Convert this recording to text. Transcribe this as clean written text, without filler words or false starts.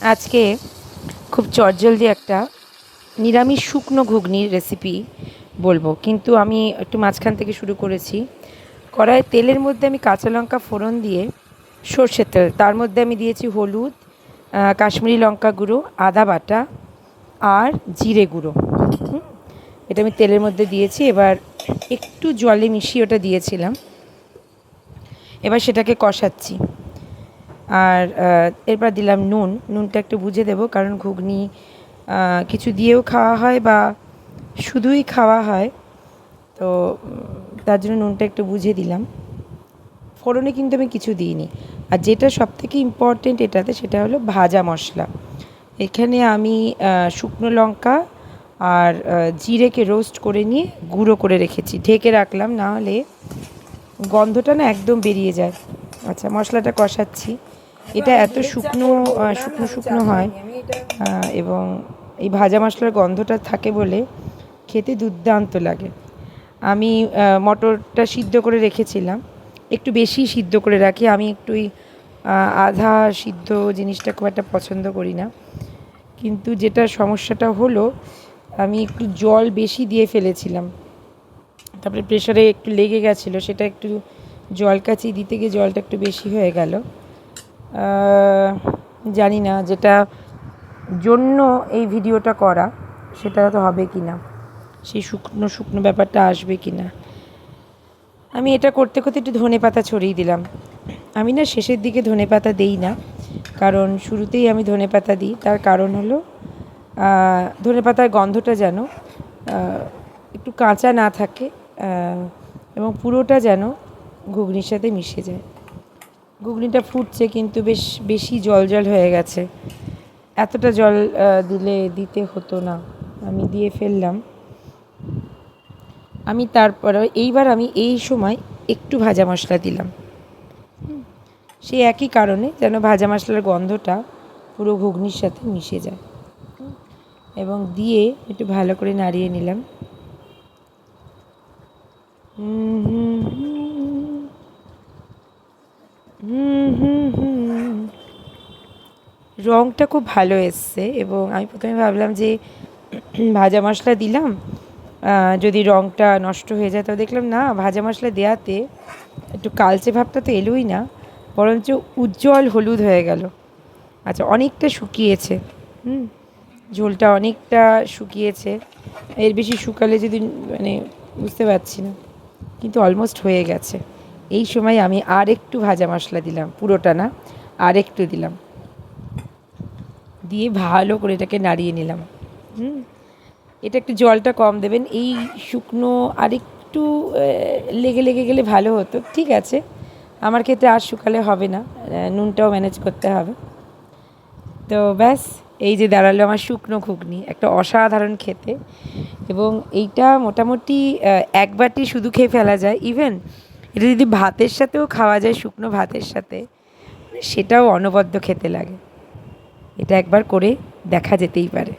আজকে খুব চটজলদি একটা নিরামিষ শুকনো ঘুগনির রেসিপি বলবো, কিন্তু আমি একটু মাঝখান থেকে শুরু করেছি। কড়াই তেলের মধ্যে আমি কাঁচা লঙ্কা ফোড়ন দিয়ে, সর্ষের তেল, তার মধ্যে আমি দিয়েছি হলুদ, কাশ্মীরি লঙ্কা গুঁড়ো, আদা বাটা আর জিরে গুঁড়ো। এটা আমি তেলের মধ্যে দিয়েছি। এবার একটু জলে মিশিয়ে ওটা দিয়েছিলাম। এবার সেটাকে কষাচ্ছি। আর এরপর দিলাম নুনটা একটু বুঝে দেবো, কারণ ঘুগনি কিছু দিয়েও খাওয়া হয় বা শুধুই খাওয়া হয়, তো তার জন্য নুনটা একটু বুঝে দিলাম। ফোড়নে কিন্তু আমি কিছু দিইনি। আর যেটা সবথেকে ইম্পর্টেন্ট এটাতে, সেটা হলো ভাজা মশলা। এখানে আমি শুকনো লঙ্কা আর জিরেকে রোস্ট করে নিয়ে গুঁড়ো করে রেখেছি, ঢেকে রাখলাম, না হলে গন্ধটা না একদম বেরিয়ে যায়। আচ্ছা, মশলাটা কষাচ্ছি। এটা এত শুকনো শুকনো শুকনো হয়, এবং এই ভাজা মশলার গন্ধটা থাকে বলে খেতে দুর্দান্ত লাগে। আমি মটরটা সিদ্ধ করে রেখেছিলাম, একটু বেশি সিদ্ধ করে রাখি। আমি একটু আধা সিদ্ধ জিনিসটা খুব একটা পছন্দ করি না। কিন্তু যেটা সমস্যাটা হলো, আমি একটু জল বেশি দিয়ে ফেলেছিলাম, তারপরে প্রেশারে একটু লেগে গেছিলো, সেটা একটু জল কাচিয়ে দিতে গিয়ে জলটা একটু বেশি হয়ে গেল। জানি না যেটা জন্য এই ভিডিওটা করা, সেটা তো হবে কি না, সেই শুকনো শুকনো ব্যাপারটা আসবে কি না। আমি এটা করতে করতে একটু ধনেপাতা ছড়িয়ে দিলাম। আমি না শেষের দিকে ধনেপাতা দিই না, কারণ শুরুতেই আমি ধনেপাতা দিই। তার কারণ হলো ধনেপাতার গন্ধটা যেন একটু কাঁচা না থাকে, এবং পুরোটা যেন ঘুগনির সাথে মিশে যায়। ঘুগনিটা ফুটছে, কিন্তু বেশ বেশি জল জল হয়ে গেছে। এতটা জল দিতে হতো না, আমি দিয়ে ফেললাম। আমি তারপরে এইবার আমি এই সময় একটু ভাজা মশলা দিলাম, সেই একই কারণে যেন ভাজা মশলার গন্ধটা পুরো ঘুগনির সাথে মিশে যায়। এবং দিয়ে একটু ভালো করে নাড়িয়ে নিলাম। রঙটা খুব ভালো এসছে, এবং আমি প্রথমে ভাবলাম যে ভাজা মশলা দিলাম, যদি রঙটা নষ্ট হয়ে যায়। তো দেখলাম না, ভাজা মশলা দেওয়াতে একটু কালচে ভাবটা তো এলোই না, বরঞ্চ উজ্জ্বল হলুদ হয়ে গেল। আচ্ছা, অনেকটা শুকিয়েছে, ঝোলটা অনেকটা শুকিয়েছে। এর বেশি শুকালে যদি মানে বুঝতে পারছি না, কিন্তু অলমোস্ট হয়ে গেছে। এই সময় আমি আর একটু ভাজা মশলা দিলাম, পুরোটা না, আর একটু দিলাম, দিয়ে ভালো করে এটাকে নাড়িয়ে নিলাম। এটা একটু জলটা কম দেবেন, এই শুকনো আর একটু লেগে লেগে গেলে ভালো হতো। ঠিক আছে, আমার ক্ষেত্রে আর শুকালে হবে না, নুনটাও ম্যানেজ করতে হবে। তো ব্যাস, এই যে দাঁড়ালো আমার শুকনো ঘুগনি, একটা অসাধারণ খেতে। এবং এইটা মোটামুটি এক বাটি শুধু খেয়ে ফেলা যায়। ইভেন এটা যদি ভাতের সাথেও খাওয়া যায়, শুকনো ভাতের সাথে, সেটাও অনবদ্য খেতে লাগে। এটা একবার করে দেখা যেতেই পারে।